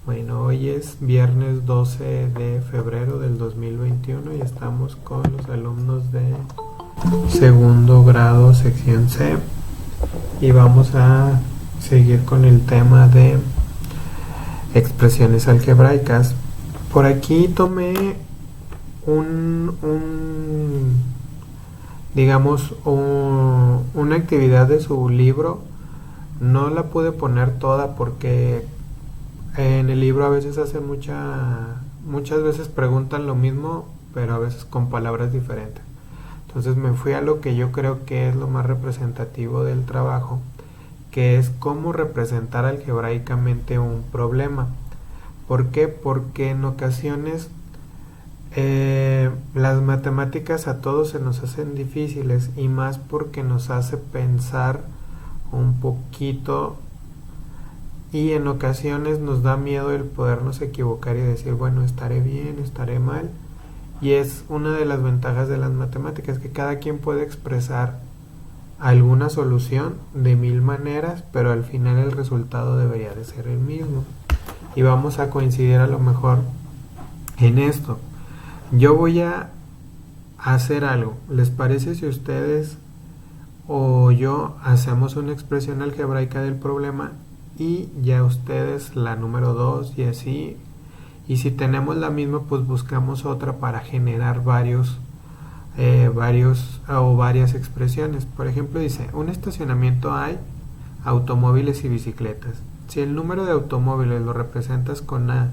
Bueno, hoy es viernes 12 de febrero del 2021 y estamos con los alumnos de segundo grado, sección C, y vamos a seguir con el tema de expresiones algebraicas. Por aquí tomé una actividad de su libro. No la pude poner toda porque en el libro a veces hacen muchas veces preguntan lo mismo, pero a veces con palabras diferentes. Entonces me fui a lo que yo creo que es lo más representativo del trabajo, que es cómo representar algebraicamente un problema. ¿Por qué? Porque en ocasiones las matemáticas a todos se nos hacen difíciles, y más porque nos hace pensar un poquito, y en ocasiones nos da miedo el podernos equivocar y decir, bueno, estaré bien, estaré mal. Y es una de las ventajas de las matemáticas, que cada quien puede expresar alguna solución de 1000 maneras, pero al final el resultado debería de ser el mismo. Y vamos a coincidir a lo mejor en esto. Yo voy a hacer algo. ¿Les parece si ustedes o yo hacemos una expresión algebraica del problema y ya ustedes la número 2 y así? Y si tenemos la misma, pues buscamos otra para generar varias expresiones. Por ejemplo, dice, un estacionamiento hay automóviles y bicicletas. Si el número de automóviles lo representas con A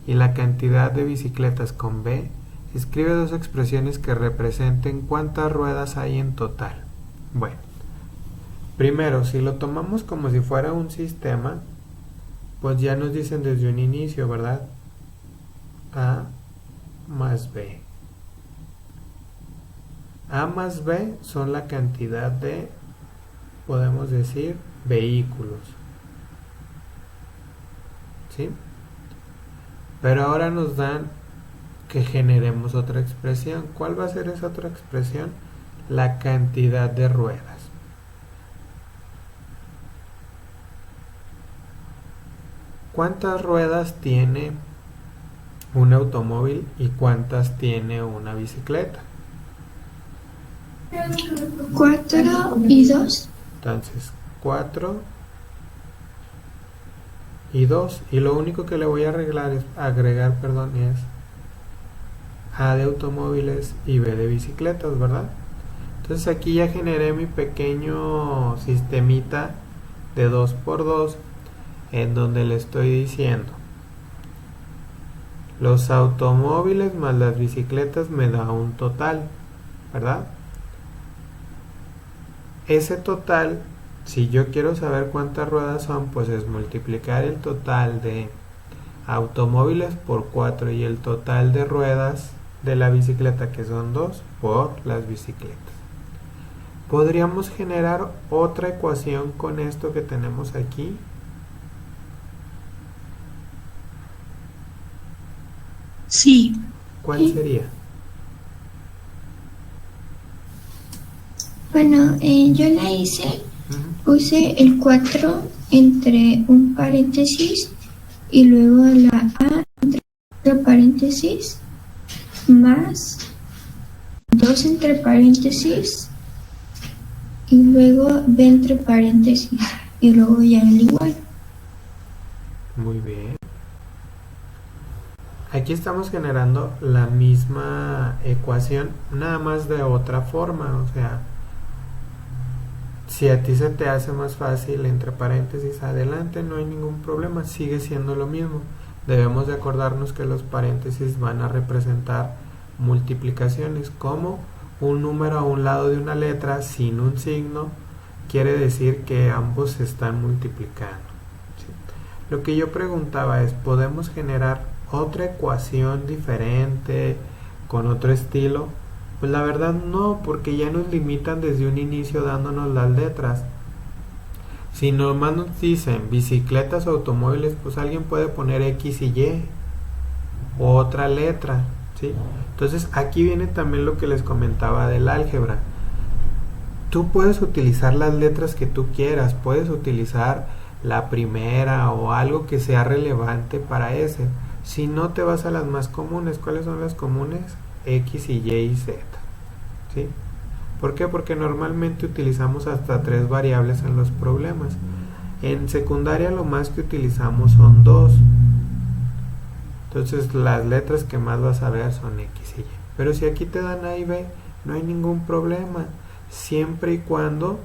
y la cantidad de bicicletas con B, escribe dos expresiones que representen cuántas ruedas hay en total. Bueno, primero, si lo tomamos como si fuera un sistema, pues ya nos dicen desde un inicio, ¿verdad? A más B. A más B son la cantidad de, podemos decir, vehículos. ¿Sí? Pero ahora nos dan que generemos otra expresión. ¿Cuál va a ser esa otra expresión? La cantidad de ruedas. ¿Cuántas ruedas tiene un automóvil y cuántas tiene una bicicleta? 4 y 2. Entonces, 4 y 2. Y lo único que le voy a agregar es A de automóviles y B de bicicletas, ¿verdad? Entonces aquí ya generé mi pequeño sistemita de 2×2, en donde le estoy diciendo los automóviles más las bicicletas me da un total, ¿verdad? Ese total, si yo quiero saber cuántas ruedas son, pues es multiplicar el total de automóviles por 4 y el total de ruedas de la bicicleta, que son 2, por las bicicletas. Podríamos generar otra ecuación con esto que tenemos aquí. Sí. ¿Cuál sería? Bueno, yo la hice, puse el 4 entre un paréntesis y luego la A entre paréntesis más 2 entre paréntesis y luego B entre paréntesis y luego ya el igual. Muy bien. Aquí estamos generando la misma ecuación, nada más de otra forma. O sea, si a ti se te hace más fácil entre paréntesis adelante, no hay ningún problema, sigue siendo lo mismo. Debemos de acordarnos que los paréntesis van a representar multiplicaciones, como un número a un lado de una letra sin un signo quiere decir que ambos se están multiplicando. ¿Sí? Lo que yo preguntaba es, ¿podemos generar otra ecuación diferente con otro estilo? Pues la verdad no, porque ya nos limitan desde un inicio dándonos las letras. Si nomás nos dicen bicicletas o automóviles, pues alguien puede poner X y Y o otra letra, ¿sí? Entonces aquí viene también lo que les comentaba del álgebra. Tú puedes utilizar las letras que tú quieras, puedes utilizar la primera o algo que sea relevante para ese. Si no, te vas a las más comunes. ¿Cuáles son las comunes? X y Y y Z. ¿Sí? ¿Por qué? Porque normalmente utilizamos hasta 3 variables en los problemas. En secundaria lo más que utilizamos son 2. Entonces las letras que más vas a ver son X y Y. Pero si aquí te dan A y B, no hay ningún problema. Siempre y cuando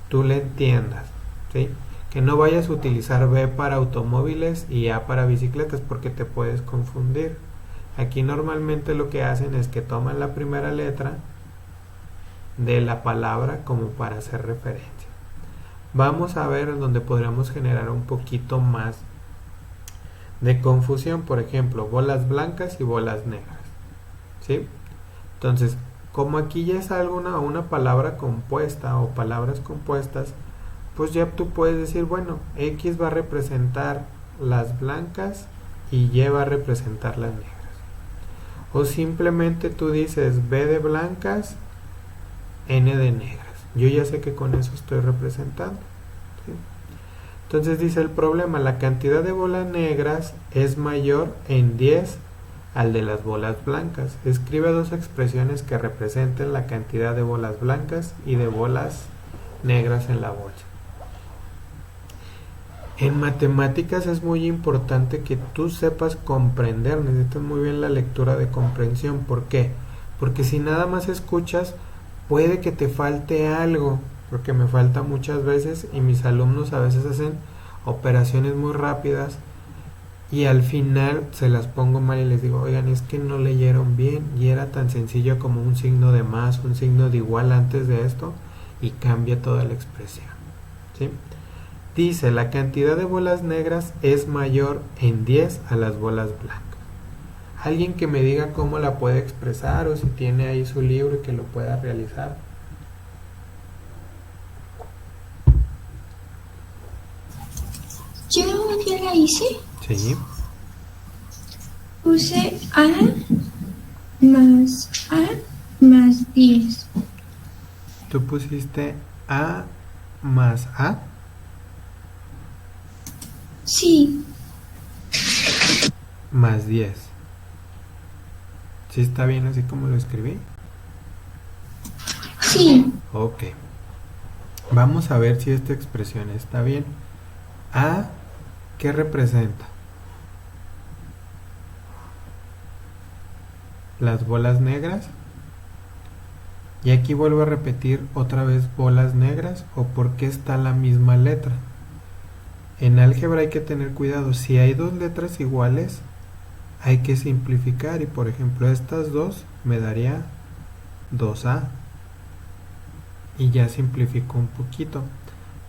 tú le entiendas. ¿Sí? Que no vayas a utilizar B para automóviles y A para bicicletas porque te puedes confundir. Aquí normalmente lo que hacen es que toman la primera letra de la palabra como para hacer referencia. Vamos a ver donde podríamos generar un poquito más de confusión. Por ejemplo, bolas blancas y bolas negras. ¿Sí? Entonces, como aquí ya es una palabra compuesta o palabras compuestas, pues ya tú puedes decir, bueno, X va a representar las blancas y Y va a representar las negras. O simplemente tú dices B de blancas, N de negras. Yo ya sé que con eso estoy representando. ¿Sí? Entonces dice el problema, la cantidad de bolas negras es mayor en 10 al de las bolas blancas. Escribe 2 expresiones que representen la cantidad de bolas blancas y de bolas negras en la bolsa. En matemáticas es muy importante que tú sepas comprender, necesitas muy bien la lectura de comprensión. ¿Por qué? Porque si nada más escuchas, puede que te falte algo, porque me falta muchas veces y mis alumnos a veces hacen operaciones muy rápidas y al final se las pongo mal y les digo, oigan, es que no leyeron bien y era tan sencillo como un signo de más, un signo de igual antes de esto y cambia toda la expresión. ¿Sí? Dice, la cantidad de bolas negras es mayor en 10 a las bolas blancas. Alguien que me diga cómo la puede expresar o si tiene ahí su libro y que lo pueda realizar. Yo ya la hice. Sí. Puse A más 10. ¿Tú pusiste A más A? Sí. Más 10. ¿Sí está bien así como lo escribí? Sí. Ok. Vamos a ver si esta expresión está bien. A, ¿qué representa? Las bolas negras. Y aquí vuelvo a repetir otra vez bolas negras o por qué está la misma letra. En álgebra hay que tener cuidado. Si hay 2 letras iguales, hay que simplificar. Y por ejemplo, estas 2 me daría 2A. Y ya simplifico un poquito.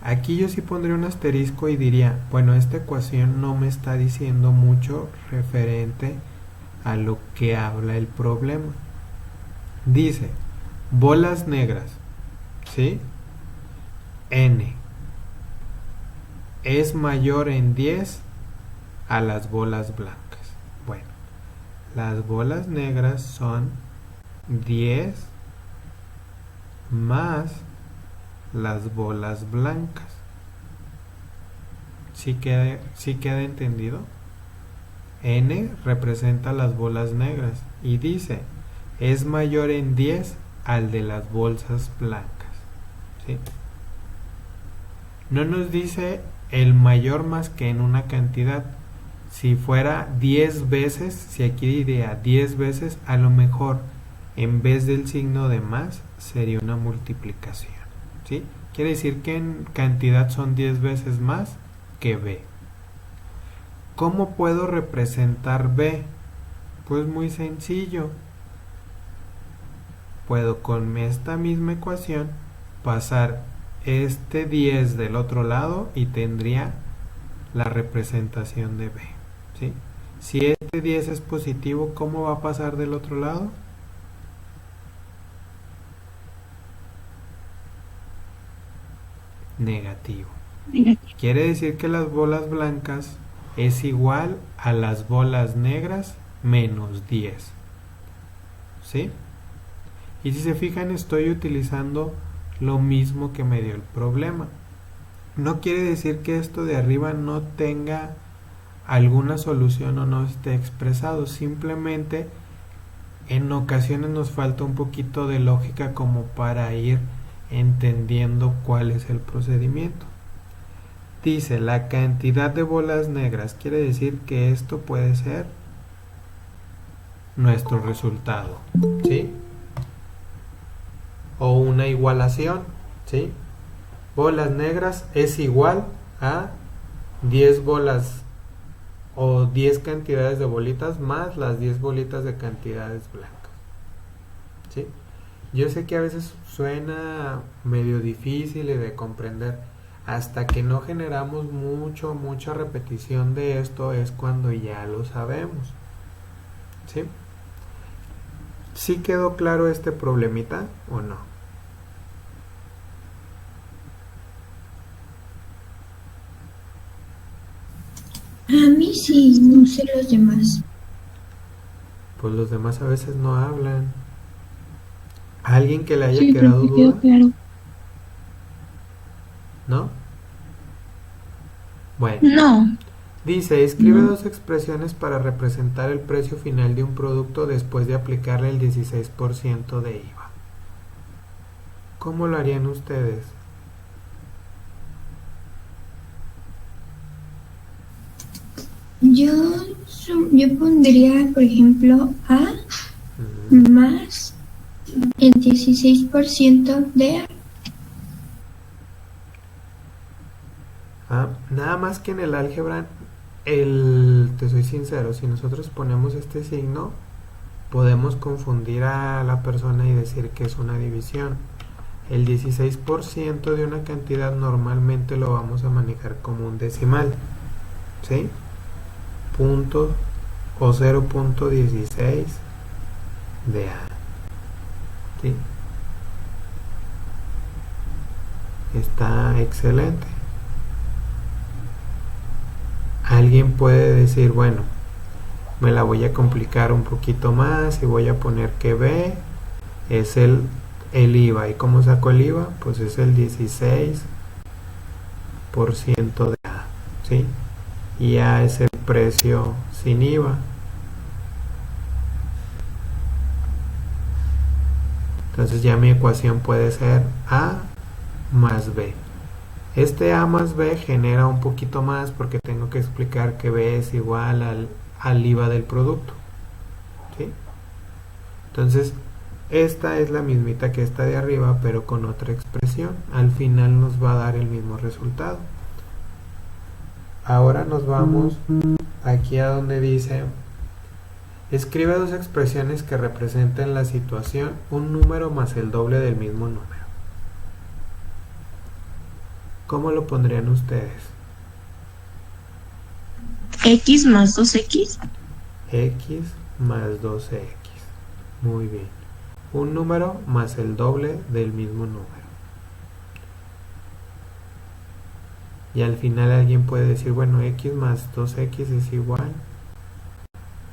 Aquí yo sí pondría un asterisco y diría, bueno, esta ecuación no me está diciendo mucho referente a lo que habla el problema. Dice, bolas negras, ¿sí? N es mayor en 10 a las bolas blancas. Bueno, las bolas negras son 10 más las bolas blancas. ¿Sí queda entendido? N representa las bolas negras y dice, es mayor en 10 al de las bolsas blancas. ¿Sí? No nos dice el mayor más que en una cantidad. Si fuera 10 veces, si aquí diría 10 veces, a lo mejor en vez del signo de más sería una multiplicación. ¿Sí? Quiere decir que en cantidad son 10 veces más que B. ¿Cómo puedo representar B? Pues muy sencillo. Puedo con esta misma ecuación pasar este 10 del otro lado y tendría la representación de B. ¿Sí? Si este 10 es positivo, ¿cómo va a pasar del otro lado? Negativo. Quiere decir que las bolas blancas es igual a las bolas negras menos 10. ¿Sí? Y si se fijan, estoy utilizando lo mismo que me dio el problema. No quiere decir que esto de arriba no tenga alguna solución o no esté expresado, simplemente en ocasiones nos falta un poquito de lógica como para ir entendiendo cuál es el procedimiento. Dice la cantidad de bolas negras, quiere decir que esto puede ser nuestro resultado, ¿sí? O una igualación, ¿sí? Bolas negras es igual a 10 bolas o 10 cantidades de bolitas más las 10 bolitas de cantidades blancas, ¿sí? Yo sé que a veces suena medio difícil de comprender. Hasta que no generamos mucha repetición de esto es cuando ya lo sabemos, ¿sí? ¿Sí quedó claro este problemita o no? A mí sí, no sé los demás. Pues los demás a veces no hablan. ¿Alguien que le haya Sí, quedado profe, quedó duda? claro. ¿No? Bueno, No. dice, escribe No. dos expresiones para representar el precio final de un producto después de aplicarle el 16% de IVA. ¿Cómo lo harían ustedes? Yo, yo pondría, por ejemplo, A más el 16% de A. Nada más que en el álgebra, te soy sincero, si nosotros ponemos este signo, podemos confundir a la persona y decir que es una división. El 16% de una cantidad normalmente lo vamos a manejar como un decimal, ¿sí? Punto o 0.16 de A, ¿sí? Está excelente. Alguien puede decir, bueno, me la voy a complicar un poquito más y voy a poner que B es el IVA. ¿Y cómo saco el IVA? Pues es el 16% de A, ¿sí? Y A es el precio sin IVA. Entonces ya mi ecuación puede ser A más B. Este A más B genera un poquito más porque tengo que explicar que B es igual al IVA del producto, ¿sí? Entonces, esta es la mismita que esta de arriba, pero con otra expresión. Al final nos va a dar el mismo resultado. Ahora nos vamos aquí a donde dice, escribe dos expresiones que representen la situación, un número más el doble del mismo número. ¿Cómo lo pondrían ustedes? X más 2X. X más 12X. Muy bien. Un número más el doble del mismo número. Y al final alguien puede decir, bueno, X más 2X es igual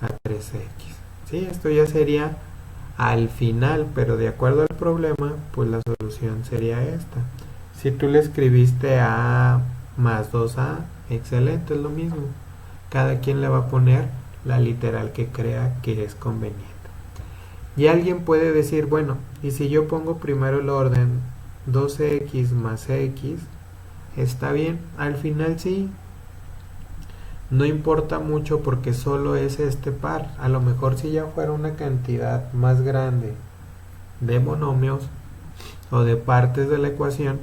a 3X. Sí, esto ya sería al final, pero de acuerdo al problema, pues la solución sería esta. Si tú le escribiste A más 2A, excelente, es lo mismo. Cada quien le va a poner la literal que crea que es conveniente. Y alguien puede decir, bueno, y si yo pongo primero el orden 12X más X, está bien, al final sí. No importa mucho porque solo es este par. A lo mejor si ya fuera una cantidad más grande de monomios o de partes de la ecuación,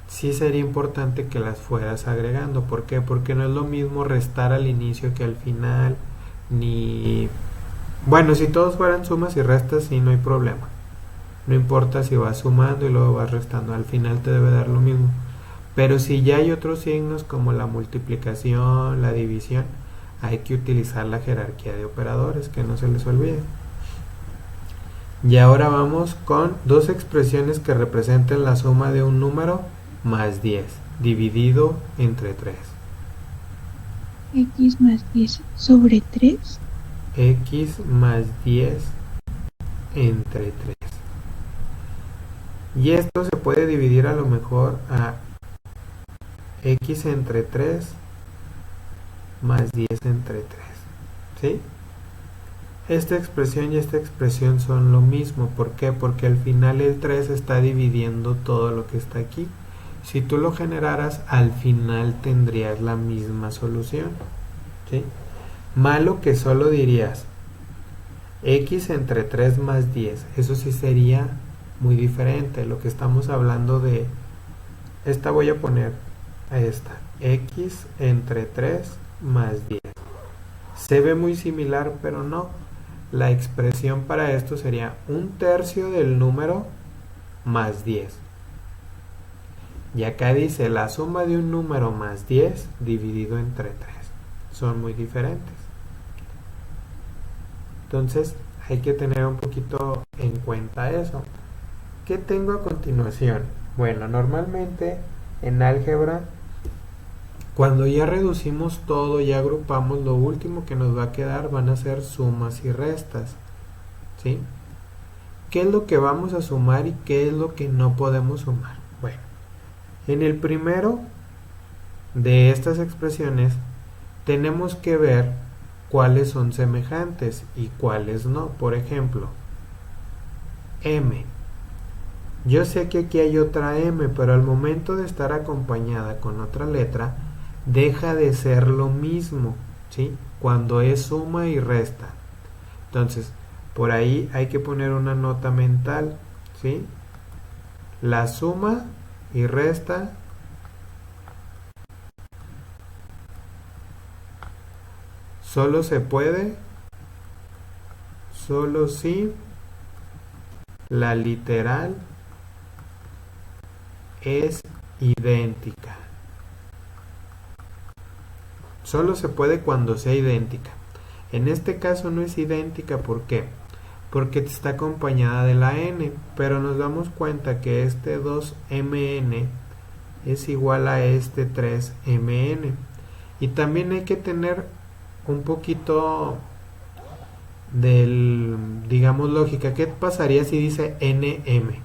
sí sería importante que las fueras agregando. ¿Por qué? Porque no es lo mismo restar al inicio que al final, ni... Bueno, si todos fueran sumas y restas, sí, no hay problema. No importa si vas sumando y luego vas restando, al final te debe dar lo mismo. Pero si ya hay otros signos como la multiplicación, la división, hay que utilizar la jerarquía de operadores, que no se les olvide. Y ahora vamos con dos expresiones que representen la suma de un número más 10, dividido entre 3. X más 10 sobre 3. X más 10 entre 3. Y esto se puede dividir a lo mejor x entre 3 más 10 entre 3. ¿Sí? Esta expresión y esta expresión son lo mismo. ¿Por qué? Porque al final el 3 está dividiendo todo lo que está aquí. Si tú lo generaras, al final tendrías la misma solución. ¿Sí? Malo que solo dirías x entre 3 más 10. Eso sí sería muy diferente. Lo que estamos hablando de... Esta voy a poner a esta. X entre 3 más 10. Se ve muy similar, pero no. La expresión para esto sería 1/3 del número más 10. Y acá dice la suma de un número más 10 dividido entre 3. Son muy diferentes. Entonces hay que tener un poquito en cuenta eso. ¿Qué tengo a continuación? Bueno, normalmente en álgebra, cuando ya reducimos todo, ya agrupamos, lo último que nos va a quedar van a ser sumas y restas. ¿Sí? ¿Qué es lo que vamos a sumar y qué es lo que no podemos sumar? Bueno, en el primero de estas expresiones tenemos que ver cuáles son semejantes y cuáles no. Por ejemplo, m. Yo sé que aquí hay otra m, pero al momento de estar acompañada con otra letra, deja de ser lo mismo, ¿sí? Cuando es suma y resta. Entonces, por ahí hay que poner una nota mental, ¿sí? La suma y resta solo se puede, solo si la literal es idéntica. Solo se puede cuando sea idéntica. En este caso no es idéntica, ¿por qué? Porque está acompañada de la n, pero nos damos cuenta que este 2mn es igual a este 3mn. Y también hay que tener un poquito del, digamos, lógica. ¿Qué pasaría si dice nm?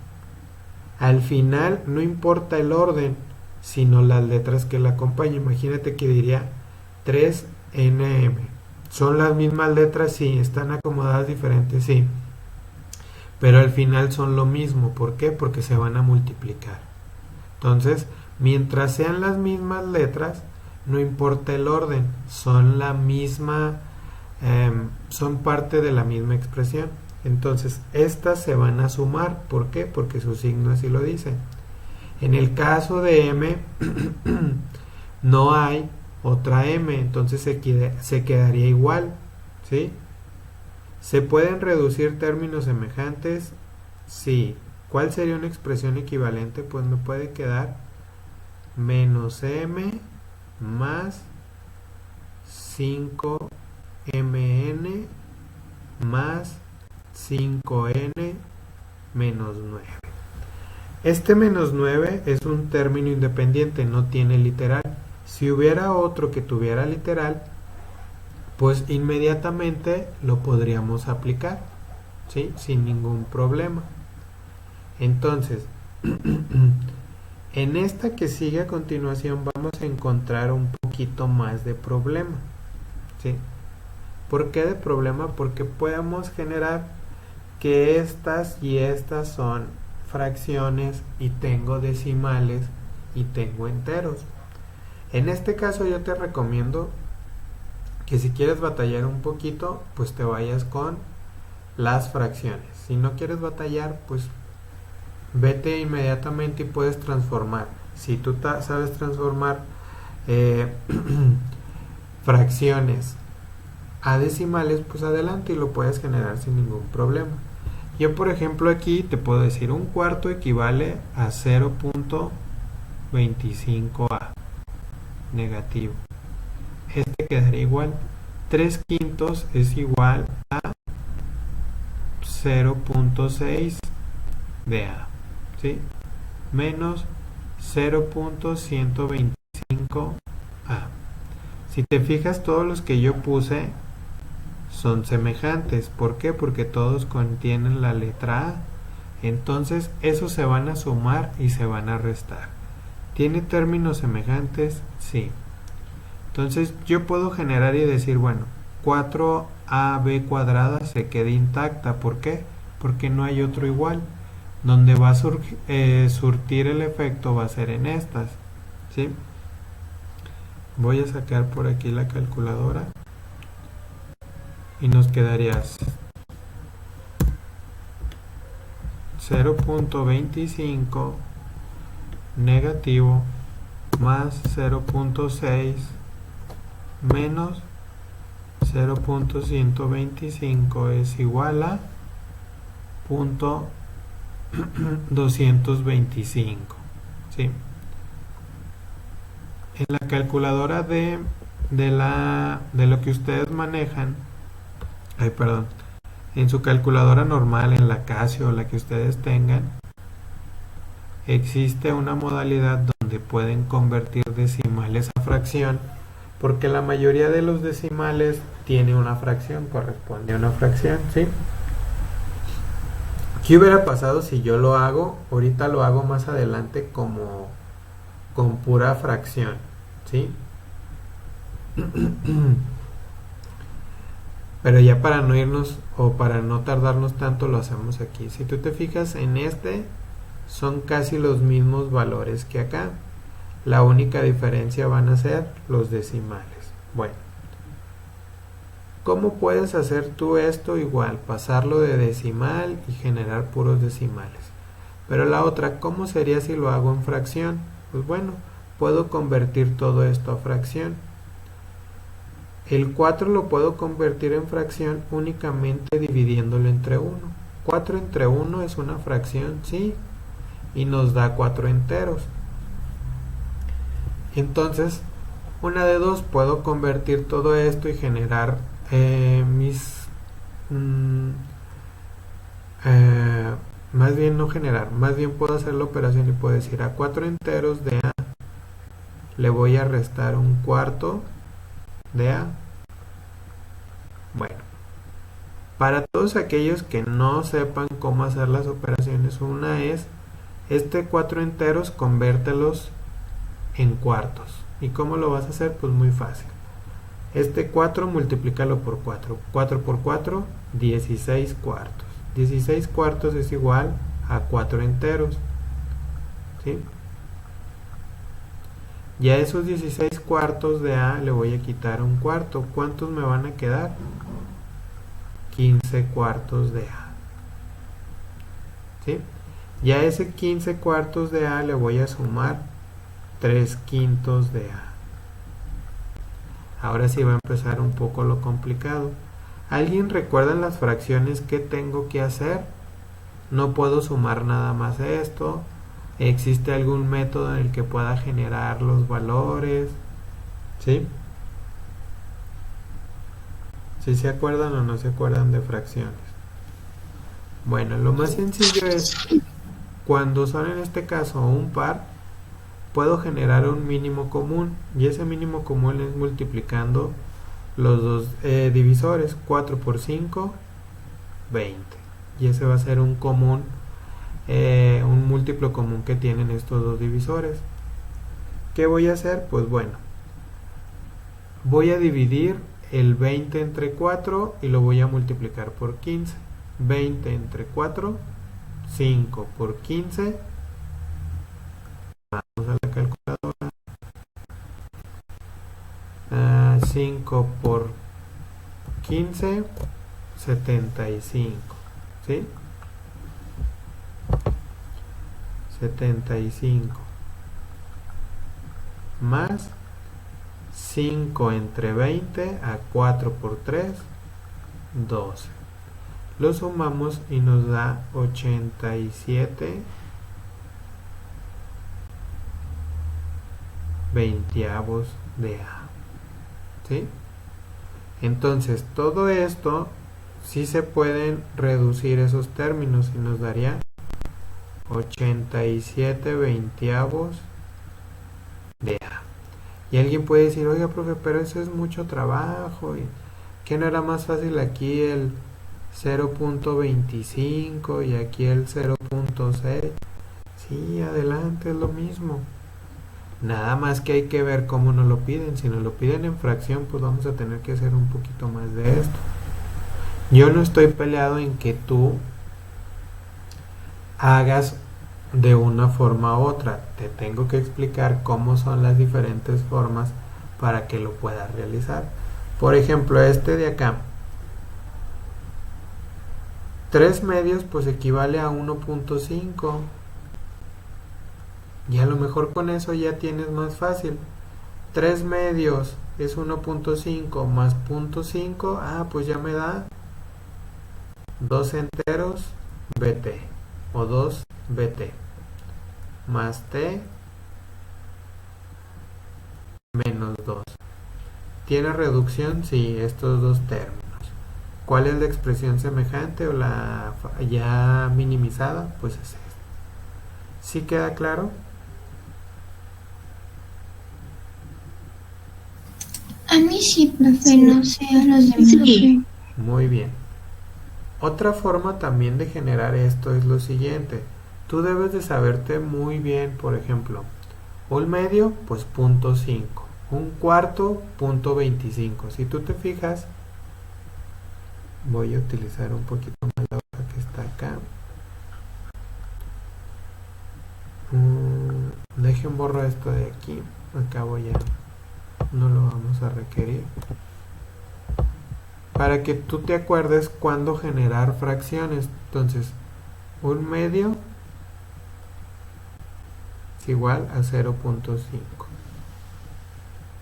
Al final no importa el orden, sino las letras que la acompañan. Imagínate que diría 3nm. ¿Son las mismas letras? Sí. ¿Están acomodadas diferentes? Sí. Pero al final son lo mismo. ¿Por qué? Porque se van a multiplicar. Entonces, mientras sean las mismas letras, no importa el orden. Son la misma, son parte de la misma expresión. Entonces, estas se van a sumar. ¿Por qué? Porque su signo así lo dice. En el caso de m, no hay otra m, entonces se quedaría igual, ¿sí? ¿Se pueden reducir términos semejantes? Sí. ¿Cuál sería una expresión equivalente? Pues me puede quedar menos m más 5mn más 5n menos 9. Este menos 9 es un término independiente, no tiene literal. Si hubiera otro que tuviera literal, pues inmediatamente lo podríamos aplicar, ¿sí? Sin ningún problema. Entonces, en esta que sigue a continuación vamos a encontrar un poquito más de problema, ¿sí? ¿Por qué de problema? Porque podemos generar que estas y estas son fracciones y tengo decimales y tengo enteros. En este caso yo te recomiendo que si quieres batallar un poquito, pues te vayas con las fracciones. Si no quieres batallar, pues vete inmediatamente y puedes transformar. Si tú sabes transformar fracciones a decimales, pues adelante y lo puedes generar sin ningún problema. Yo, por ejemplo, aquí te puedo decir 1/4 equivale a 0.25a negativo. Este quedaría igual. 3/5 es igual a 0.6 de a, ¿sí? Menos 0.125 a. Si te fijas, todos los que yo puse son semejantes. ¿Por qué? Porque todos contienen la letra a. Entonces, esos se van a sumar y se van a restar. ¿Tiene términos semejantes? Sí. Entonces yo puedo generar y decir, bueno, 4ab cuadrada se queda intacta. ¿Por qué? Porque no hay otro igual. Donde va a surtir el efecto va a ser en estas, ¿sí? Voy a sacar por aquí la calculadora y nos quedaría 0.25 negativo más 0.6 menos 0.125 es igual a 0.225, ¿sí? En la calculadora de lo que ustedes manejan, en su calculadora normal, en la Casio o la que ustedes tengan, existe una modalidad donde pueden convertir decimales a fracción, porque la mayoría de los decimales tiene una fracción, corresponde a una fracción, ¿sí? ¿Qué hubiera pasado si yo lo hago? Ahorita lo hago más adelante como con pura fracción, ¿sí? Pero ya para no irnos o para no tardarnos tanto lo hacemos aquí. Si tú te fijas en este, son casi los mismos valores que acá. La única diferencia van a ser los decimales. Bueno, ¿cómo puedes hacer tú esto igual? Pasarlo de decimal y generar puros decimales. Pero la otra, ¿cómo sería si lo hago en fracción? Pues bueno, puedo convertir todo esto a fracción. El 4 lo puedo convertir en fracción únicamente dividiéndolo entre 1. 4 entre 1 es una fracción, sí, y nos da 4 enteros. Entonces, una de dos, puedo convertir todo esto y generar más bien no generar, más bien puedo hacer la operación y puedo decir a 4 enteros de A le voy a restar un cuarto de A. Bueno, para todos aquellos que no sepan cómo hacer las operaciones, una es, 4 enteros convértelos en cuartos. ¿Y cómo lo vas a hacer? Pues muy fácil. 4 multiplícalo por 4. 4 por 4, 16 cuartos. 16 cuartos es igual a 4 enteros, ¿sí? Y a esos 16 cuartos de A le voy a quitar un cuarto. ¿Cuántos me van a quedar? 15 cuartos de A, ¿sí? Y a ese 15 cuartos de A le voy a sumar 3 quintos de A. Ahora sí va a empezar un poco lo complicado. ¿Alguien recuerda las fracciones que tengo que hacer? No puedo sumar nada más esto. ¿Existe algún método en el que pueda generar los valores? ¿Sí? ¿Sí se acuerdan o no se acuerdan de fracciones? Bueno, lo más sencillo es, cuando son en este caso un par, puedo generar un mínimo común, y ese mínimo común es multiplicando los dos divisores. 4 por 5, 20, y ese va a ser un común, un múltiplo común que tienen estos dos divisores. ¿Qué voy a hacer? Pues bueno, voy a dividir el 20 entre 4 y lo voy a multiplicar por 15. 20 entre 4, 5 por 15. Vamos a la calculadora. 5 por 15, 75, ¿sí? 75 más 5 entre 20 a 4 por 3, 12. Lo sumamos y nos da 87 veintiavos de A, ¿sí? Entonces todo esto sí se pueden reducir esos términos y nos daría 87 veintiavos de A. Y alguien puede decir, oiga, profe, pero eso es mucho trabajo, y ¿qué no era más fácil aquí el 0.25 y aquí el 0.6? Sí, adelante, es lo mismo. Nada más que hay que ver cómo nos lo piden. Si nos lo piden en fracción, pues vamos a tener que hacer un poquito más de esto. Yo no estoy peleado en que tú hagas de una forma u otra. Te tengo que explicar cómo son las diferentes formas para que lo puedas realizar. Por ejemplo, este de acá. 3 medios pues equivale a 1.5. Y a lo mejor con eso ya tienes más fácil. 3 medios es 1.5 más 0.5. Ah, pues ya me da 2 enteros bt o 2 bt más t menos 2. ¿Tiene reducción? Sí, estos dos términos. ¿Cuál es la expresión semejante o la ya minimizada? Pues es esta. ¿Sí queda claro? A mí sí, profe, no sé a los demás. Sí. Muy bien. Otra forma también de generar esto es lo siguiente. Tú debes de saberte muy bien, por ejemplo, un medio, pues 0.5. Un cuarto, 0.25. Si tú te fijas, voy a utilizar un poquito más la hoja que está acá. Dejen borrar esto de aquí. Acabo ya. No lo vamos a requerir. Para que tú te acuerdes cuándo generar fracciones. Entonces, un medio es igual a 0.5.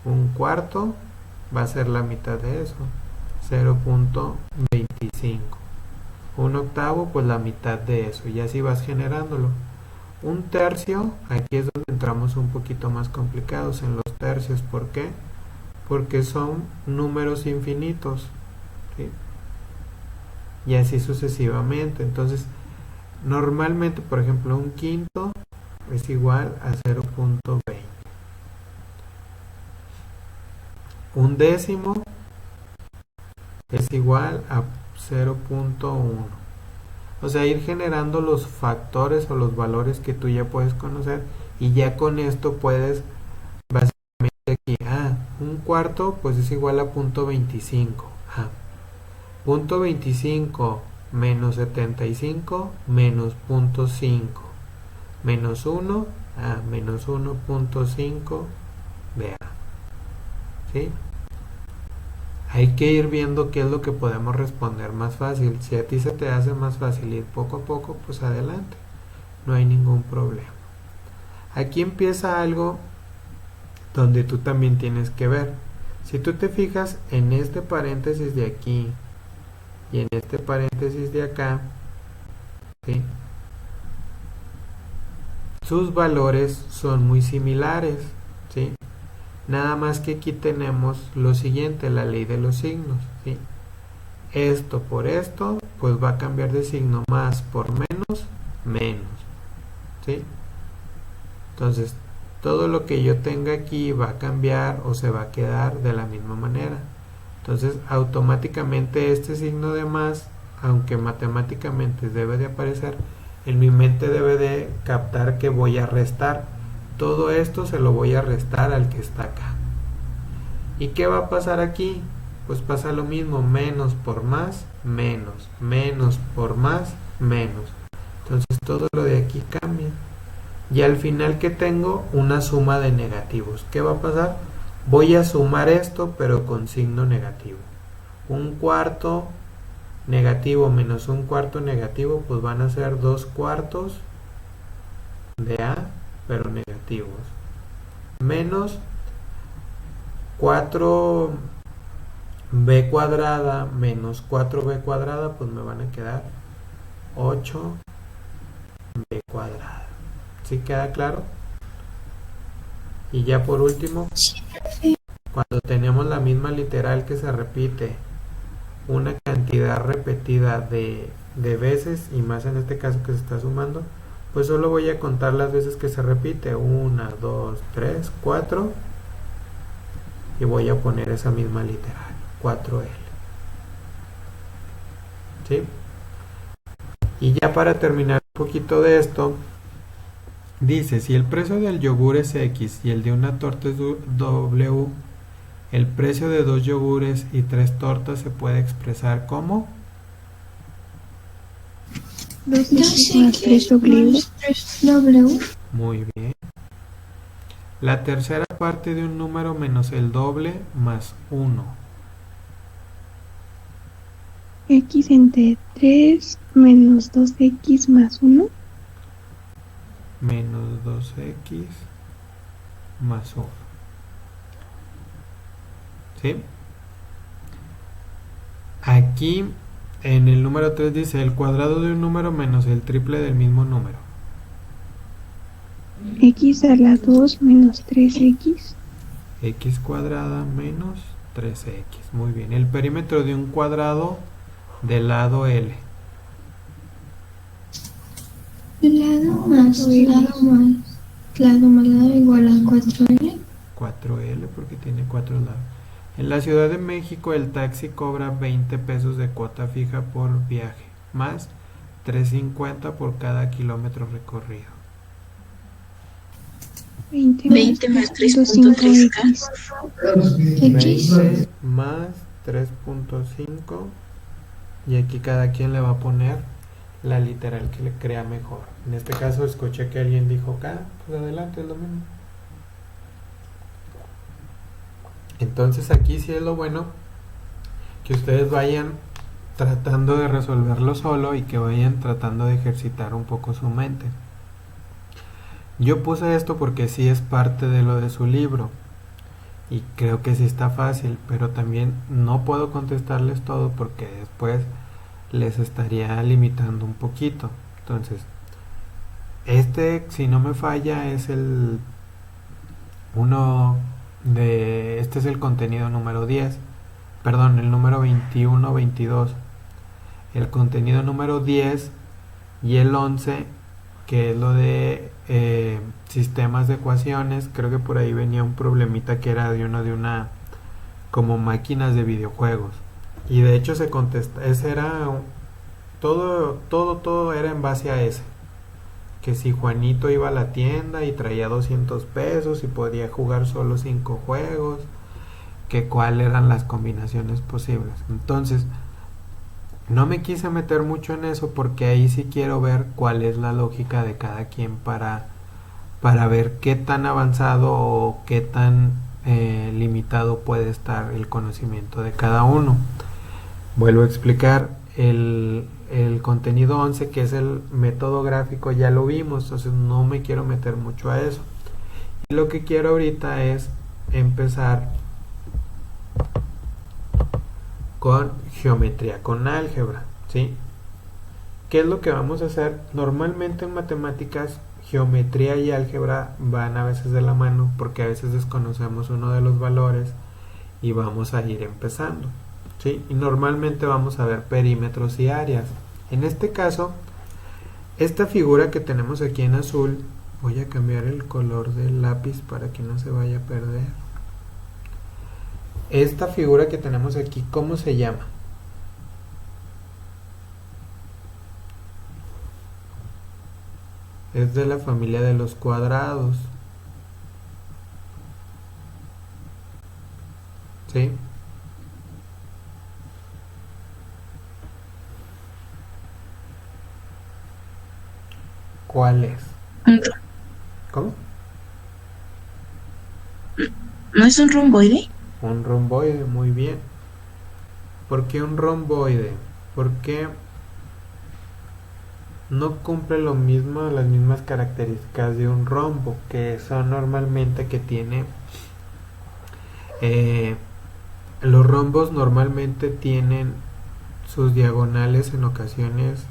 Un cuarto va a ser la mitad de eso, 0.25. Un octavo, pues la mitad de eso, y así vas generándolo. Un tercio, aquí es donde entramos un poquito más complicados en los tercios. ¿Por qué? Porque son números infinitos, ¿sí? Y así sucesivamente. Entonces, normalmente, por ejemplo, un quinto es igual a 0.20. Un décimo es igual a 0.1. O sea, ir generando los factores o los valores que tú ya puedes conocer, y ya con esto puedes básicamente aquí, un cuarto pues es igual a 0.25. 0.25 menos 75 menos 0.5 menos 1, menos 1.5 de A. ¿Sí? Hay que ir viendo qué es lo que podemos responder más fácil. Si a ti se te hace más fácil ir poco a poco, pues adelante. No hay ningún problema. Aquí empieza algo donde tú también tienes que ver. Si tú te fijas en este paréntesis de aquí y en este paréntesis de acá, ¿sí? Sus valores son muy similares, ¿sí? Nada más que aquí tenemos lo siguiente, la ley de los signos, ¿sí? Esto por esto, pues va a cambiar de signo. Más por menos, menos, ¿sí? Entonces, todo lo que yo tenga aquí va a cambiar o se va a quedar de la misma manera. Entonces, automáticamente este signo de más, aunque matemáticamente debe de aparecer, en mi mente debe de captar que voy a restar. Todo esto se lo voy a restar al que está acá. ¿Y qué va a pasar aquí? Pues pasa lo mismo, menos por más, menos, menos por más, menos. Entonces todo lo de aquí cambia. Y al final, ¿qué tengo? Una suma de negativos. ¿Qué va a pasar? Voy a sumar esto, pero con signo negativo. Un cuarto negativo menos un cuarto negativo, pues van a ser 2 cuartos de A, pero negativos. Menos 4b cuadrada menos 4b cuadrada, pues me van a quedar 8b cuadrada. ¿Sí queda claro? Y ya por último, cuando tenemos la misma literal que se repite una cantidad repetida de veces, y más en este caso que se está sumando, pues solo voy a contar las veces que se repite, 1, 2, 3, 4, y voy a poner esa misma literal, 4L. ¿Sí? Y ya para terminar un poquito de esto, Dice, si el precio del yogur es X y el de una torta es W, el precio de 2 yogures y 3 tortas se puede expresar como 2X más 3W. más 3W. muy bien. La tercera parte de un número menos el doble más 1. X entre 3 menos 2X más 1. Menos 2x más 1. ¿Sí? Aquí en el número 3 dice el cuadrado de un número menos el triple del mismo número. X a la 2 menos 3X. X cuadrada menos 3x. Muy bien. El perímetro de un cuadrado del lado L. Lado más lado más lado más lado igual a 4L. 4L porque tiene 4 lados. En la Ciudad de México el taxi cobra 20 pesos de cuota fija por viaje, más 3.50 por cada kilómetro recorrido. 20 más 3.5X. 20 más 3.5 y aquí cada quien le va a poner la literal que le crea mejor. En este caso escuché que alguien dijo acá, pues adelante, es lo mismo. Entonces aquí sí es lo bueno que ustedes vayan tratando de resolverlo solo y que vayan tratando de ejercitar un poco su mente. Yo puse esto porque sí es parte de lo de su libro y creo que sí está fácil, pero también no puedo contestarles todo porque después les estaría limitando un poquito. Entonces, si no me falla, es el este es el contenido número 10, perdón, el número 21, 22. El contenido número 10 y el 11, que es lo de sistemas de ecuaciones. Creo que por ahí venía un problemita que era de una como máquinas de videojuegos. Y de hecho se contesta, ese era todo era en base a ese. Que si Juanito iba a la tienda y traía 200 pesos y podía jugar solo 5 juegos, que cuáles eran las combinaciones posibles. Entonces, no me quise meter mucho en eso porque ahí sí quiero ver cuál es la lógica de cada quien para ver qué tan avanzado o qué tan limitado puede estar el conocimiento de cada uno. Vuelvo a explicar, el contenido 11, que es el método gráfico, ya lo vimos, entonces no me quiero meter mucho a eso. Y lo que quiero ahorita es empezar con geometría, con álgebra, ¿sí? ¿Qué es lo que vamos a hacer? Normalmente en matemáticas, geometría y álgebra van a veces de la mano porque a veces desconocemos uno de los valores y vamos a ir empezando, ¿sí? Y normalmente vamos a ver perímetros y áreas. En este caso, esta figura que tenemos aquí en azul, voy a cambiar el color del lápiz para que no se vaya a perder. Esta figura que tenemos aquí, ¿cómo se llama? Es de la familia de los cuadrados. ¿Sí? ¿Cuál es? ¿Cómo? ¿No es un romboide? Un romboide, muy bien. ¿Por qué un romboide? Porque no cumple lo mismo, las mismas características de un rombo, que son normalmente que tiene los rombos normalmente tienen sus diagonales, en ocasiones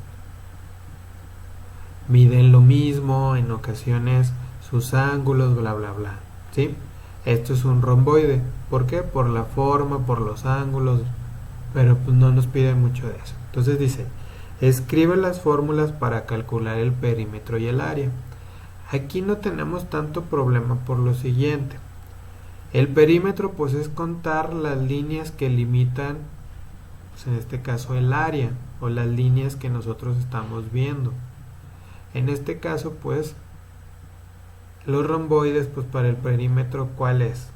miden lo mismo, en ocasiones sus ángulos, bla bla bla, ¿sí? Esto es un romboide. ¿Por qué? Por la forma, por los ángulos, pero pues no nos pide mucho de eso. Entonces dice, escribe las fórmulas para calcular el perímetro y el área. Aquí no tenemos tanto problema por lo siguiente. El perímetro pues es contar las líneas que limitan, pues en este caso el área, o las líneas que nosotros estamos viendo. En este caso pues Los romboides, pues para el perímetro, ¿cuál es?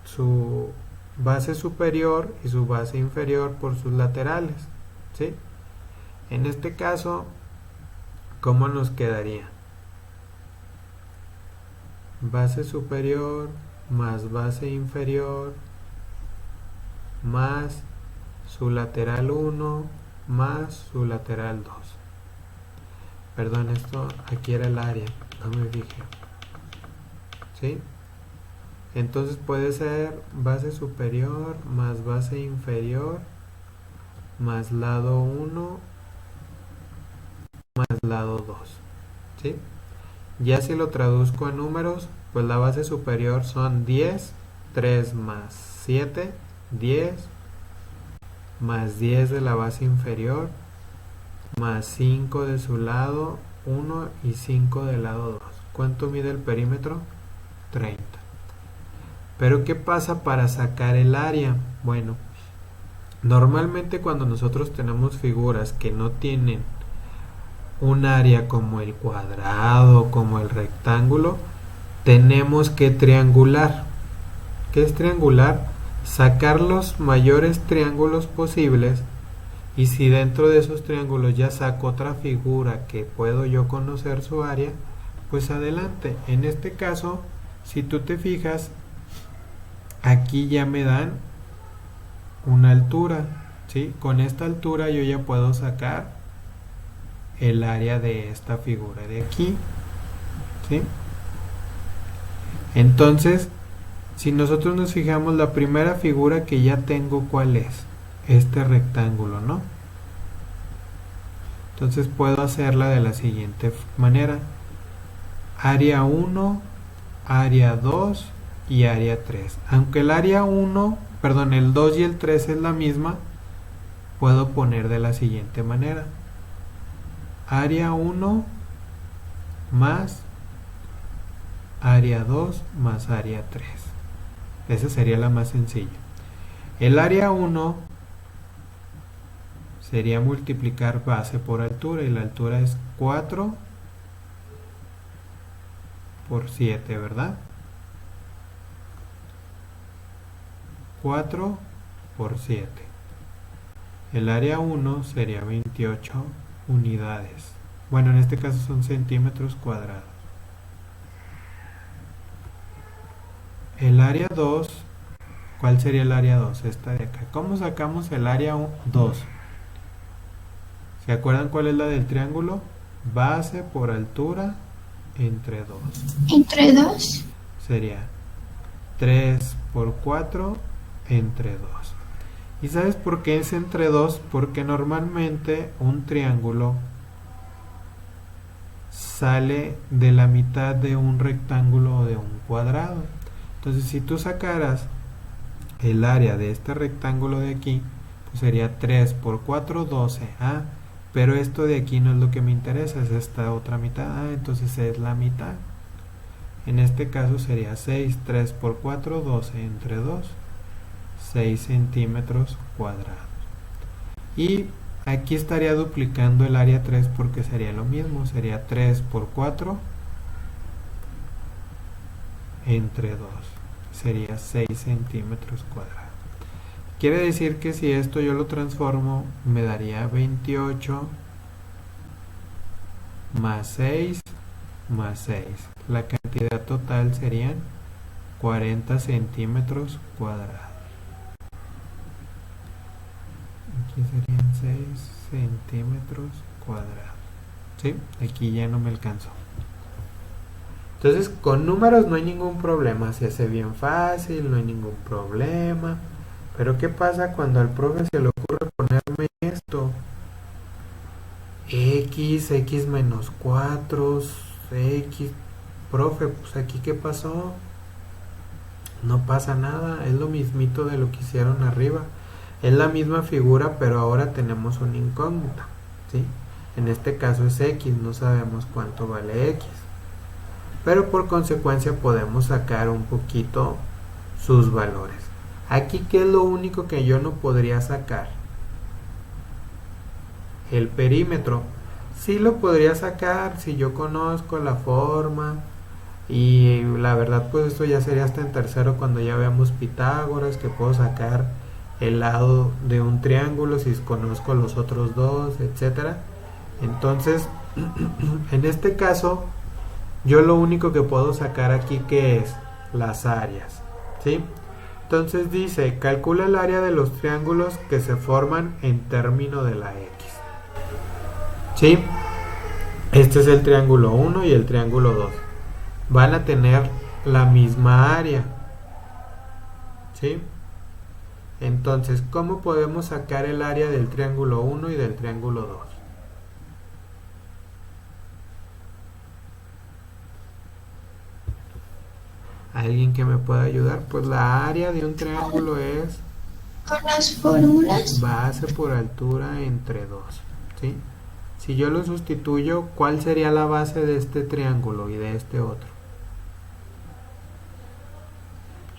Su base superior y su base inferior por sus laterales, ¿sí? En este caso, ¿cómo nos quedaría? Base superior más base inferior más su lateral 1 más su lateral 2. Perdón, esto aquí era el área, no me fijé. ¿Sí? Entonces puede ser base superior más base inferior más lado 1 más lado 2. ¿Sí? Ya si lo traduzco a números, pues la base superior son 10, 3 más 7, 10, más 10 de la base inferior, más 5 de su lado 1 y 5 del lado 2. ¿Cuánto mide el perímetro? 30. Pero ¿qué pasa para sacar el área? Bueno, normalmente cuando nosotros tenemos figuras que no tienen un área como el cuadrado, como el rectángulo, tenemos que triangular. ¿Qué es triangular? Sacar los mayores triángulos posibles, y si dentro de esos triángulos ya saco otra figura que puedo yo conocer su área, pues adelante. En este caso, si tú te fijas, aquí ya me dan una altura, ¿sí? Con esta altura yo ya puedo sacar el área de esta figura de aquí, ¿sí? Entonces, si nosotros nos fijamos, la primera figura que ya tengo, ¿cuál es? Este rectángulo, ¿no? Entonces puedo hacerla de la siguiente manera: área 1, área 2 y área 3. Aunque el área 1, perdón, el 2 y el 3 es la misma, puedo poner de la siguiente manera: área 1 más área 2 más área 3. Esa sería la más sencilla. El área 1 sería multiplicar base por altura, y la altura es 4 por 7, ¿verdad? 4 por 7. El área 1 sería 28 unidades. Bueno, en este caso son centímetros cuadrados. El área 2, ¿cuál sería el área 2? Esta de acá. ¿Cómo sacamos el área 2? ¿Se acuerdan cuál es la del triángulo? Base por altura entre 2. ¿Entre 2? Sería 3 por 4 entre 2. ¿Y sabes por qué es entre 2? Porque normalmente un triángulo sale de la mitad de un rectángulo o de un cuadrado. Entonces, si tú sacaras el área de este rectángulo de aquí, pues sería 3 por 4, 12. Ah, pero esto de aquí no es lo que me interesa, es esta otra mitad. Ah, entonces es la mitad. En este caso sería 6, 3 por 4, 12 entre 2, 6 centímetros cuadrados. Y aquí estaría duplicando el área 3 porque sería lo mismo, sería 3 por 4 entre 2, sería 6 centímetros cuadrados. Quiere decir que si esto yo lo transformo, me daría 28 más 6 más 6. La cantidad total serían 40 centímetros cuadrados. Aquí serían 6 centímetros cuadrados. ¿Sí? Aquí ya no me alcanzó. Entonces, con números no hay ningún problema. Se hace bien fácil, no hay ningún problema. Pero ¿qué pasa cuando al profe se le ocurre ponerme esto? X menos 4, X. Profe, pues aquí ¿qué pasó? No pasa nada, es lo mismito de lo que hicieron arriba. Es la misma figura, pero ahora tenemos una incógnita, ¿sí? En este caso es X, no sabemos cuánto vale X. Pero por consecuencia podemos sacar un poquito sus valores. Aquí, ¿qué es lo único que yo no podría sacar? El perímetro. Sí lo podría sacar si yo conozco la forma Y la verdad pues esto ya sería hasta en tercero cuando ya veamos Pitágoras, que puedo sacar el lado de un triángulo si conozco los otros dos, etcétera. Entonces en este caso yo lo único que puedo sacar aquí que es las áreas, ¿sí? Entonces dice, calcula el área de los triángulos que se forman en término de la X, ¿sí? Este es el triángulo 1 y el triángulo 2. Van a tener la misma área, ¿sí? Entonces, ¿cómo podemos sacar el área del triángulo 1 y del triángulo 2? ¿Alguien que me pueda ayudar? Pues la área de un triángulo es Con las fórmulas, base por altura entre 2, ¿sí? Si yo lo sustituyo, ¿cuál sería la base de este triángulo y de este otro?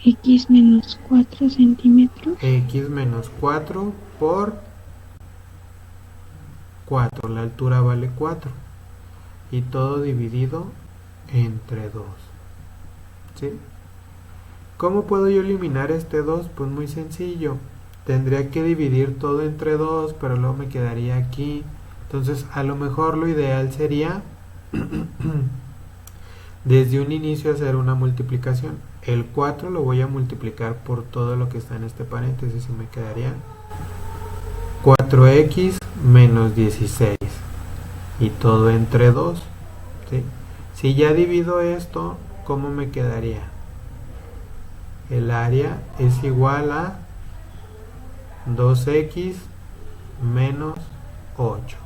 X menos 4 centímetros. X menos 4 por 4. La altura vale 4. Y todo dividido entre 2. ¿Sí? ¿Cómo puedo yo eliminar este 2? Pues muy sencillo. Tendría que dividir todo entre 2, pero luego me quedaría aquí. Entonces, a lo mejor lo ideal sería desde un inicio hacer una multiplicación. El 4 lo voy a multiplicar por todo lo que está en este paréntesis y me quedaría 4x menos 16 y todo entre 2, ¿sí? Si ya divido esto, ¿cómo me quedaría? El área es igual a 2x menos 8.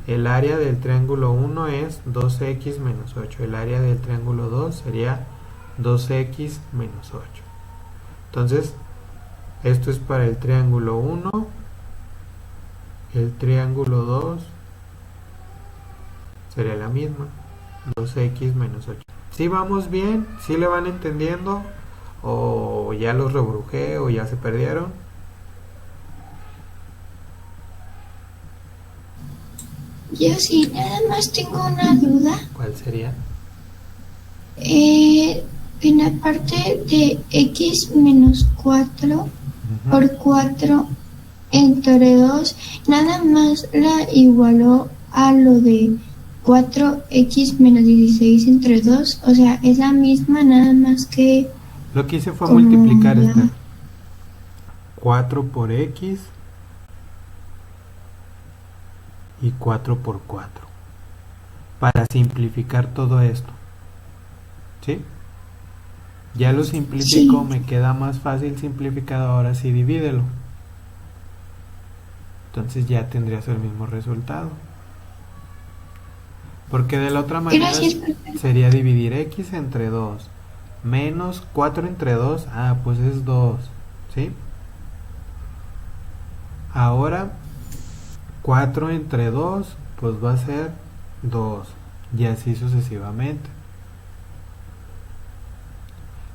El área del triángulo 1 es 2x menos 8. El área del triángulo 2 sería 2x menos 8. Entonces, esto es para el triángulo 1. El triángulo 2 sería la misma, 2x menos 8. ¿Sí vamos bien? ¿Sí le van entendiendo? ¿O ya los rebrujé o ya se perdieron? yo sí, nada más tengo una duda. ¿Cuál sería? En la parte de X menos 4 por 4 entre 2, nada más la igualó a lo de 4x menos 16 entre 2, o sea, es la misma, nada más que... Lo que hice fue multiplicar esta 4 por x y 4 por 4 para simplificar todo esto, ¿sí? Ya lo simplifico, sí. Me queda más fácil simplificado, ahora sí divídelo. Entonces ya tendrías el mismo resultado. Porque de la otra manera sería dividir x entre 2 menos 4 entre 2, pues es 2, ¿sí? Ahora 4 entre 2 pues va a ser 2 y así sucesivamente.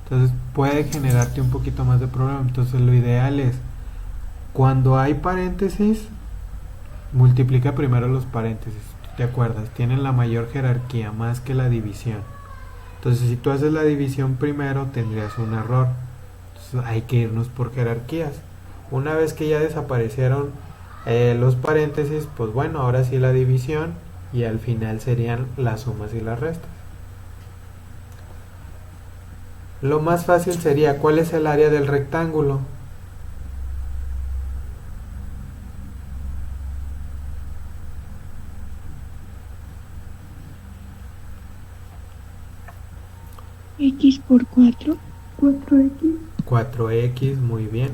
Entonces puede generarte un poquito más de problema. Entonces lo ideal es, cuando hay paréntesis, multiplica primero los paréntesis. ¿Te acuerdas? Tienen la mayor jerarquía más que la división. Entonces si tú haces la división primero tendrías un error. Entonces hay que irnos por jerarquías. Una vez que ya desaparecieron los paréntesis, pues bueno, ahora sí la división y al final serían las sumas y las restas. Lo más fácil sería, ¿cuál es el área del rectángulo? X por 4, 4x. 4x, muy bien.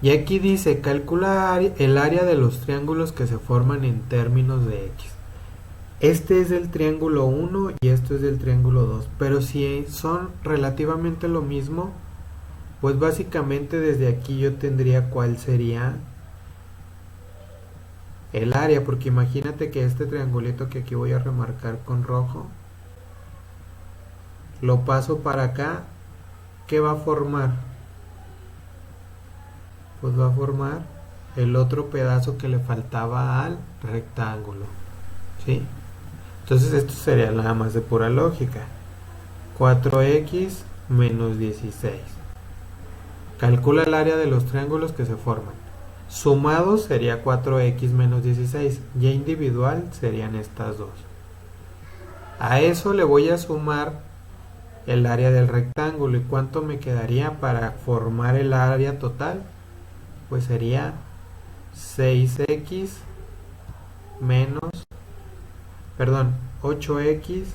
Y aquí dice, calcula el área de los triángulos que se forman en términos de x. Este es del triángulo 1 y esto es del triángulo 2. Pero si son relativamente lo mismo, pues básicamente desde aquí yo tendría cuál sería el área. Porque imagínate que este triangulito que aquí voy a remarcar con rojo, lo paso para acá, ¿qué va a formar? Pues va a formar el otro pedazo que le faltaba al rectángulo, ¿sí? Entonces esto sería nada más de pura lógica. 4x menos 16. Calcula el área de los triángulos que se forman. Sumados sería 4x menos 16. Ya individual serían estas dos. A eso le voy a sumar el área del rectángulo. ¿Y cuánto me quedaría para formar el área total? Pues sería 6x menos, perdón, 8x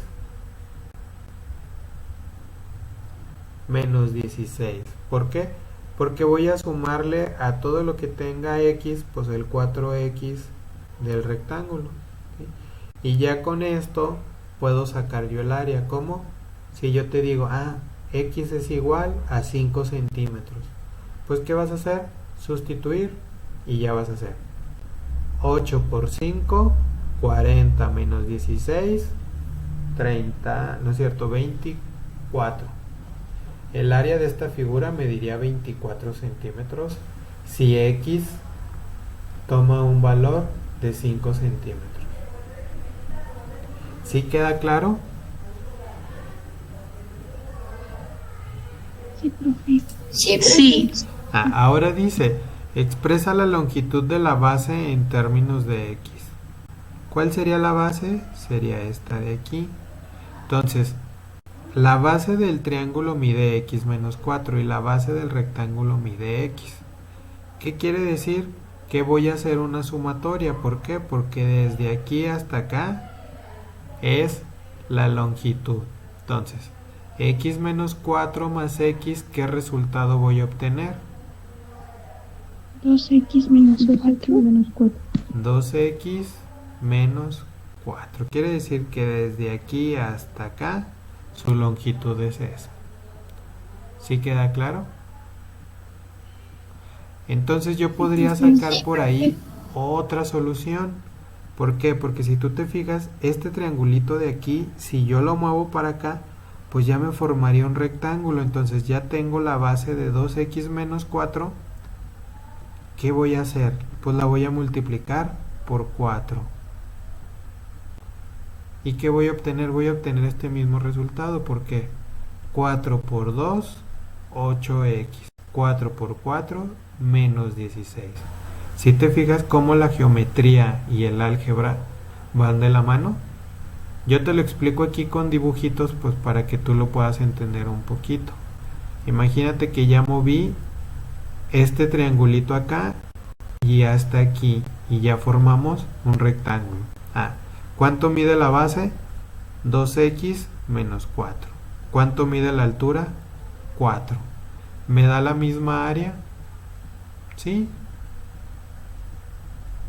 menos 16. ¿Por qué? Porque voy a sumarle a todo lo que tenga x, pues el 4x del rectángulo, ¿sí? Y ya con esto puedo sacar yo el área. ¿Cómo? Si yo te digo, x es igual a 5 centímetros, pues ¿qué vas a hacer? Sustituir y ya vas a hacer 8 por 5, 40 menos 16, 30, no es cierto, 24. El área de esta figura mediría 24 centímetros si x toma un valor de 5 centímetros. ¿Sí queda claro? Sí, profe. Sí. Ahora dice, expresa la longitud de la base en términos de x. ¿Cuál sería la base? Sería esta de aquí. Entonces, la base del triángulo mide x menos 4 y la base del rectángulo mide x. ¿Qué quiere decir? Que voy a hacer una sumatoria. ¿Por qué? Porque desde aquí hasta acá es la longitud. Entonces, x menos 4 más x, ¿qué resultado voy a obtener? 2x menos 4. 2x menos 4. Quiere decir que desde aquí hasta acá su longitud es esa. ¿Sí queda claro? Entonces yo podría sacar por ahí otra solución. ¿Por qué? Porque si tú te fijas, este triangulito de aquí, si yo lo muevo para acá, pues ya me formaría un rectángulo. Entonces ya tengo la base de 2x menos 4. ¿Qué voy a hacer? Pues la voy a multiplicar por 4. ¿Y qué voy a obtener? Voy a obtener este mismo resultado. ¿Por qué? 4 por 2, 8x. 4 por 4, menos 16. Si te fijas cómo la geometría y el álgebra van de la mano. Yo te lo explico aquí con dibujitos, pues para que tú lo puedas entender un poquito. Imagínate que ya moví este triangulito acá y hasta aquí y ya formamos un rectángulo. ¿Cuánto mide la base? 2x menos 4. ¿Cuánto mide la altura? 4. ¿Me da la misma área? ¿Sí?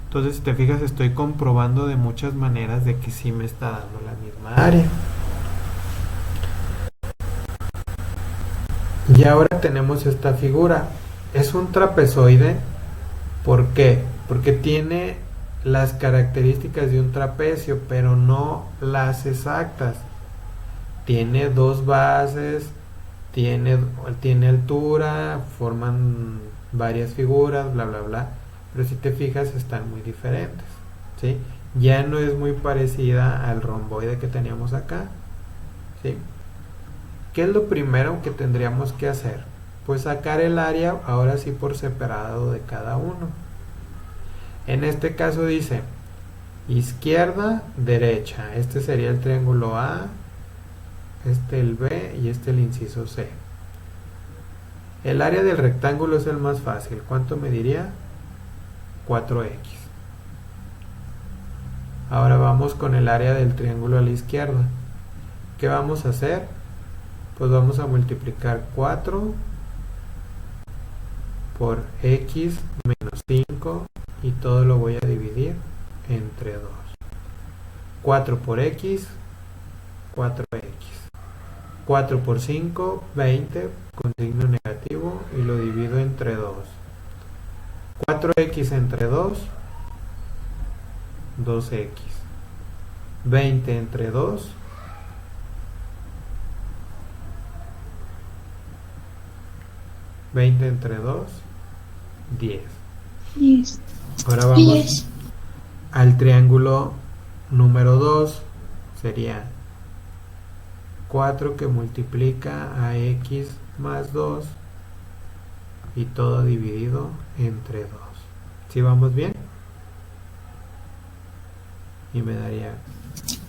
Entonces, si te fijas, estoy comprobando de muchas maneras de que sí me está dando la misma área. Y ahora tenemos esta figura. Es un trapezoide. ¿Por qué? Porque tiene las características de un trapecio, pero no las exactas. Tiene dos bases, tiene altura, forman varias figuras, bla, bla, bla. Pero si te fijas, están muy diferentes, ¿sí? Ya no es muy parecida al romboide que teníamos acá, ¿sí? ¿Qué es lo primero que tendríamos que hacer? Pues sacar el área, ahora sí por separado de cada uno. En este caso dice izquierda, derecha. Este sería el triángulo A, este el B y este el inciso C. El área del rectángulo es el más fácil. ¿Cuánto mediría? 4x. Ahora vamos con el área del triángulo a la izquierda. ¿Qué vamos a hacer? Pues vamos a multiplicar 4 por x menos 5 y todo lo voy a dividir entre 2. 4 por x, 4x. 4 por 5, 20 con signo negativo y lo divido entre 2. 4x entre 2, 2x. 20 entre 2, 20 entre 2, 10. 10. Ahora vamos al triángulo número 2. Sería 4 que multiplica a x más 2 y todo dividido entre 2. ¿Sí vamos bien? Y me daría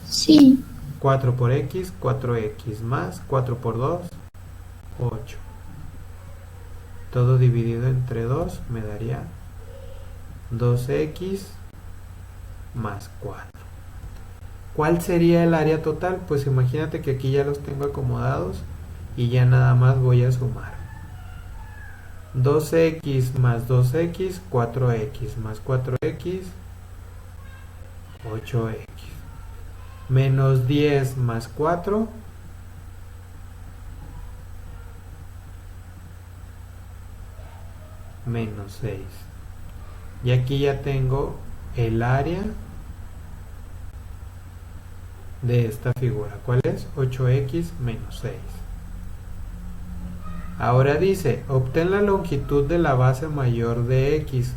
Sí. 4 por x, 4x más 4 por 2, 8. Todo dividido entre 2 me daría 2x más 4. ¿Cuál sería el área total? Pues imagínate que aquí ya los tengo acomodados y ya nada más voy a sumar. 2x más 2x, 4x más 4x, 8x. Menos 10 más 4, menos 6. Y aquí ya tengo el área de esta figura. ¿Cuál es? 8x menos 6. Ahora dice, obtén la longitud de la base mayor de x.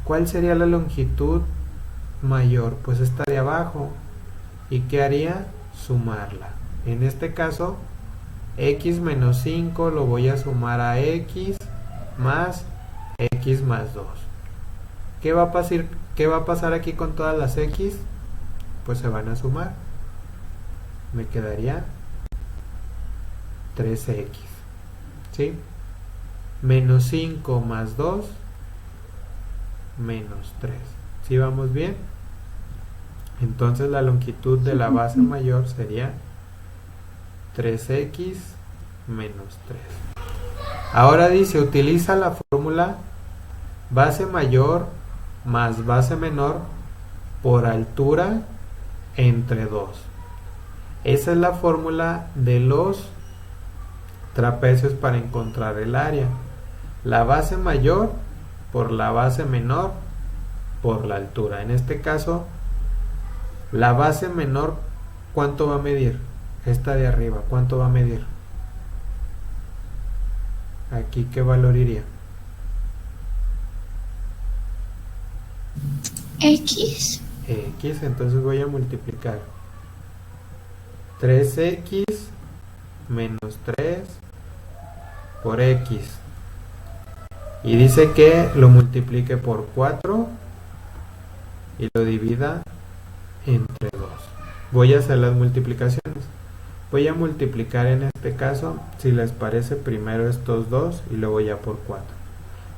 ¿Cuál sería la longitud mayor? Pues esta de abajo. ¿Y qué haría? Sumarla. En este caso, x menos 5 lo voy a sumar a x más 2. ¿Qué va a pasar aquí con todas las x? Pues se van a sumar. Me quedaría 3x. ¿Sí? Menos 5 más 2, menos 3. ¿Sí vamos bien? Entonces la longitud de la base mayor sería 3x menos 3. Ahora dice, utiliza la fórmula base mayor más base menor por altura entre 2. Esa es la fórmula de los trapecios para encontrar el área. La base mayor por la base menor por la altura. En este caso, la base menor, ¿cuánto va a medir? Esta de arriba, ¿cuánto va a medir? Aquí, ¿qué valor iría? X. X, entonces voy a multiplicar 3x menos 3 por x. Y dice que lo multiplique por 4 y lo divida entre 2. Voy a hacer las multiplicaciones. Voy a multiplicar en este caso, si les parece, primero estos dos y luego ya por 4.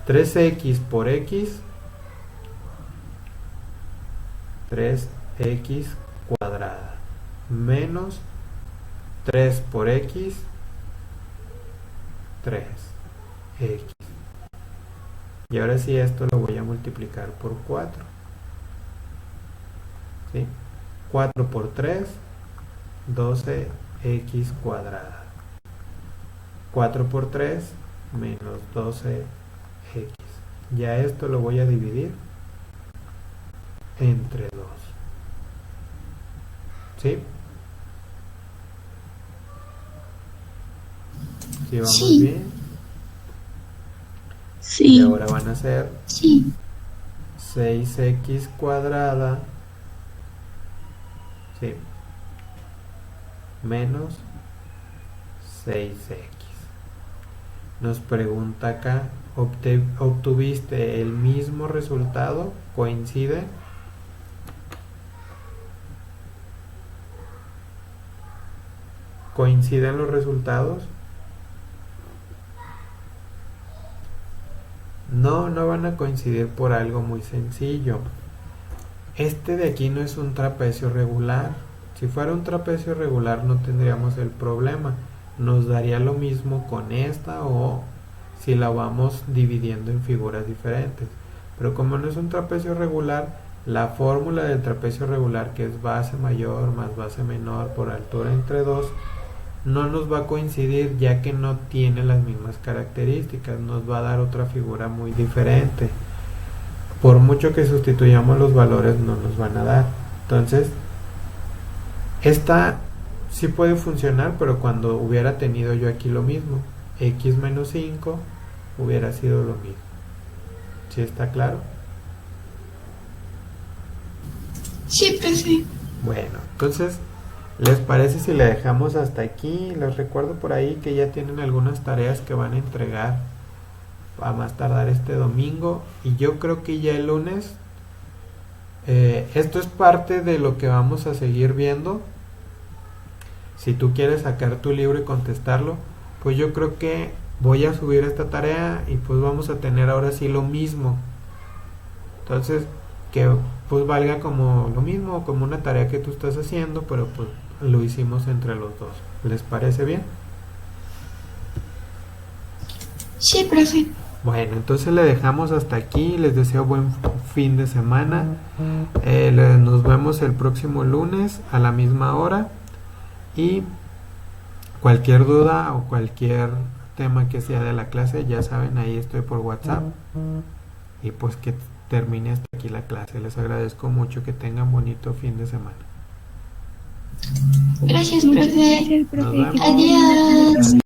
3x por x, 3x cuadrada, menos 3 por x, 3x. Y ahora sí, esto lo voy a multiplicar por 4. ¿Sí? 4 por 3, 12x cuadrada. 4 por 3, menos 12x. Ya esto lo voy a dividir entre 2. ¿Sí? ¿Sí vamos Sí. bien? Sí. Y ahora van a ser Sí. 6x cuadrada, ¿sí?, menos 6x. Nos pregunta acá, ¿obtuviste el mismo resultado? ¿Coincide? ¿Coinciden los resultados? No, no van a coincidir por algo muy sencillo. Este de aquí no es un trapecio regular. Si fuera un trapecio regular no tendríamos el problema. Nos daría lo mismo con esta o si la vamos dividiendo en figuras diferentes. Pero como no es un trapecio regular, la fórmula del trapecio regular, que es base mayor más base menor por altura entre 2, no nos va a coincidir ya que no tiene las mismas características. Nos va a dar otra figura muy diferente. Por mucho que sustituyamos los valores no nos van a dar. Entonces, esta sí puede funcionar, pero cuando hubiera tenido yo aquí lo mismo, x menos 5 hubiera sido lo mismo. ¿Sí está claro? Sí, profe. Bueno, entonces ¿Les parece si le dejamos hasta aquí? Les recuerdo por ahí que ya tienen algunas tareas que van a entregar a más tardar este domingo, y yo creo que ya el lunes, esto es parte de lo que vamos a seguir viendo. Si tú quieres sacar tu libro y contestarlo, pues yo creo que voy a subir esta tarea y pues vamos a tener ahora sí lo mismo. Entonces, que pues valga como lo mismo, como una tarea que tú estás haciendo, pero pues lo hicimos entre los dos. ¿Les parece bien? Sí, profe. Bueno, entonces le dejamos hasta aquí. Les deseo buen fin de semana. Nos vemos el próximo lunes a la misma hora. Y cualquier duda o cualquier tema que sea de la clase, ya saben, ahí estoy por WhatsApp. Y pues que termine hasta aquí la clase. Les agradezco mucho, que tengan bonito fin de semana. Gracias, profe. Gracias, profe. Nos vemos. Adiós.